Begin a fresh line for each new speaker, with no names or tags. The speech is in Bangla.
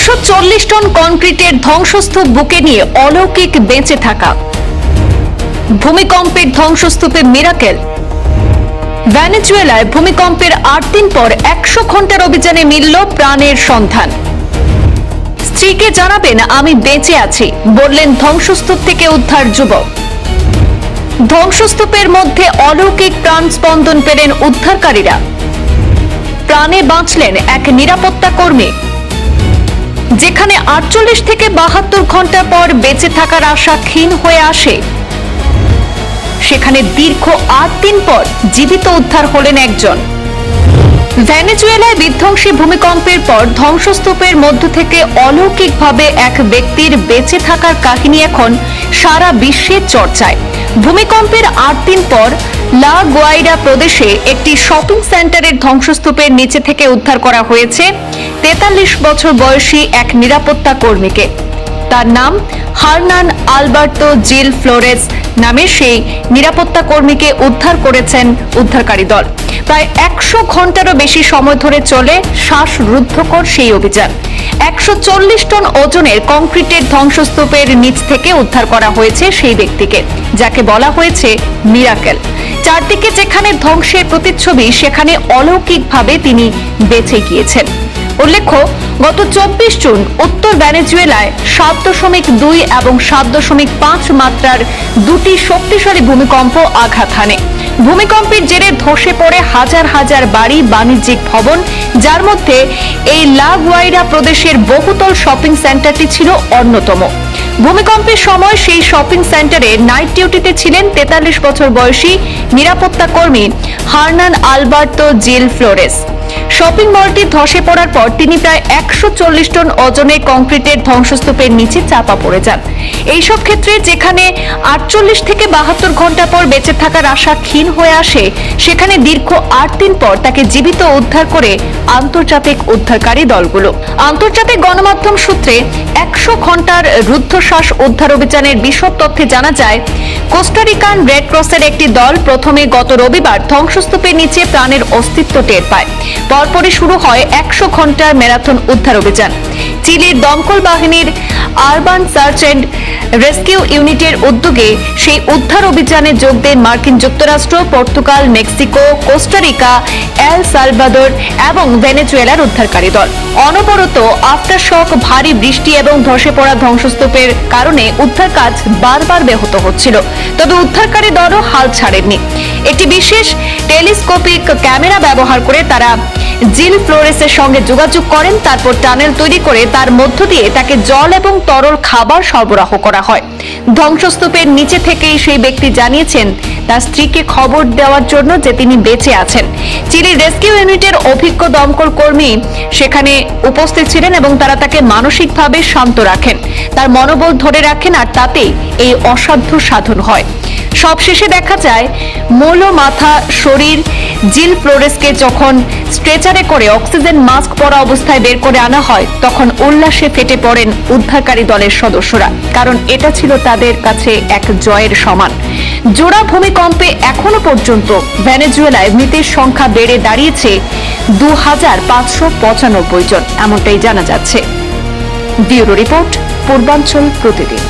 140 টন কংক্রিটের ধ্বংসস্তূপ বুকে নিয়ে অলৌকিক বেঁচে থাকা। ভূমিকম্পের ধ্বংসস্তূপে মিরাকেল। ভেনেজুয়েলায় ভূমিকম্পের 8 দিন পর 100 ঘন্টার অভিযানে মিলল প্রাণের সন্ধান। স্ত্রীকে জানাবেন আমি বেঁচে আছি, বললেন ধ্বংসস্তূপ থেকে উদ্ধার যুবক। ধ্বংসস্তূপের মধ্যে অলৌকিক প্রাণ স্পন্দন পেলেন উদ্ধারকারীরা। প্রাণে বাঁচলেন এক নিরাপত্তা কর্মী। যেখানে 48 থেকে 72 ঘন্টা পর বেঁচে থাকার আশা ক্ষীণ হয়ে আসে, সেখানে দীর্ঘ 8 দিন পর জীবিত উদ্ধার হলেন একজন। ভেনেজুয়েলায় বিধ্বংসী ভূমিকম্পের পর ধ্বংসস্তূপের মধ্য থেকে অলৌকিকভাবে এক ব্যক্তির বেঁচে থাকার কাহিনী এখন সারা বিশ্বে চর্চায়। ভূমিকম্পের 8 দিন পর লা গুয়াইরা প্রদেশে একটি শপিং সেন্টারের ধ্বংসস্তূপের নিচে থেকে উদ্ধার করা হয়েছে 43 বছর বয়সী এক নিরাপত্তা কর্মীকে। তার নাম হার্নান আলবার্তো জিল ফ্লোরেস নামে সেই নিরাপত্তা কর্মীকে উদ্ধার করেছেন উদ্ধারকারী দল। প্রায় 100 ঘন্টারও বেশি সময় ধরে চলে শ্বাসরুদ্ধকর সেই অভিযান। 140 টন ওজনের কংক্রিটের ধ্বংসস্তূপের নিচ থেকে উদ্ধার করা হয়েছে সেই ব্যক্তিকে, যাকে বলা হয়েছে মিরাকেল। চারদিকে যেখানে ধ্বংসের প্রতিচ্ছবি, সেখানে অলৌকিকভাবে তিনি বেঁচে গিয়েছেন। উল্লেখ্য, গত 24 জুন উত্তর ভেনেজুয়েলায় 7.2 এবং 7.5 মাত্রার দুটি শক্তিশালী ভূমিকম্প আঘাত হানে। ভূমিকম্পের জেরে ধসে পড়ে হাজার হাজার বাড়ি, বাণিজ্যিক ভবন, যার মধ্যে এই লা গুয়াইরা প্রদেশের বহুতল শপিং সেন্টারটি ছিল অন্যতম। ভূমিকম্পের সময় সেই শপিং সেন্টারে নাইট ডিউটিতে ছিলেন 43 বছর বয়সী নিরাপত্তা কর্মী হার্নান আলবার্তো জিল ফ্লোরেস। শপিং মলটি ধসে পড়ার পর তিনি প্রায় 140 টন ওজনের কংক্রিটের ধ্বংসস্তূপের নিচে চাপা পড়ে যান। এইসব ক্ষেত্রে যেখানে 48 থেকে 72 ঘন্টা পর বেঁচে থাকার আশা ক্ষীণ হয়ে আসে, সেখানে দীর্ঘ 8 দিন পর তাকে জীবিত উদ্ধার করে আন্তর্জাতিক উদ্ধারকারী দলগুলো। আন্তর্জাতিক গণমাধ্যম সূত্রে 100 ঘন্টার রুদ্ধশ্বাস উদ্ধার অভিযানের বিশদ তথ্যে জানা যায়, কোস্টারিকান রেড ক্রসের একটি দল প্রথমে গত রবিবার ধ্বংসস্তূপের নিচে প্রাণের অস্তিত্ব টের পায়। পরপরই শুরু হয় 100 ঘন্টার ম্যারাথন উদ্ধার অভিযান। চিলির দমকল বাহিনীর আরবান সার্চ অ্যান্ড রেস্কিউ ইউনিটের উদ্যোগে সেই উদ্ধার অভিযানে যোগ দেন মার্কিন যুক্তরাষ্ট্র, Portugal, Mexico, Costa Rica, El Salvador এবং ভেনেজুয়েলার উদ্ধারকারী দল। অনবরত আফটারশক, ভারী বৃষ্টি এবং ধসে পড়া ধ্বংসস্তূপের কারণে উদ্ধার কাজ বারবার ব্যাহত হচ্ছিল। তবে উদ্ধারকারী দলও হাল ছাড়েননি। একটি বিশেষ টেলিস্কোপিক ক্যামেরা ব্যবহার করে তারা জিল ফ্লোরেসের সঙ্গে যোগাযোগ করেন। তারপর টানেল তৈরি করে তার মধ্য দিয়ে তাকে জল এবং তরল খাবার সরবরাহ করা হয়। ধ্বংসস্তূপের নিচে থেকেই সেই ব্যক্তি জানিয়েছেন তার স্ত্রীকে খবর দেওয়ার জন্য যে তিনি বেঁচে আছেন। চিলির রেস্কিউ ইউনিটের অভিজ্ঞ দমকল কর্মী সেখানে উপস্থিত ছিলেন এবং তারা তাকে মানসিকভাবে শান্ত রাখেন, তার মনোবল ধরে রাখেন, আর তাতেই এই অসাধ্য সাধন হয়। সবশেষে দেখা যায় মূল মাথা শরীর জিল ফ্লোরেসকে যখন স্ট্রেচারে করে অক্সিজেন মাস্ক পরা অবস্থায় বের করে আনা হয়, তখন উল্লাসে ফেটে পড়েন উদ্ধারকারী দলের সদস্যরা, কারণ এটা ছিল তাদের কাছে এক জয়ের সমান। জোড়া ভূমিকম্পে এখনো পর্যন্ত ভেনেজুয়েলায় মৃতের সংখ্যা বেড়ে দাঁড়িয়েছে 2595 জন, এমনটাই জানা যাচ্ছে। ব্যুরো রিপোর্ট, পূর্বাঞ্চল প্রতিদিন।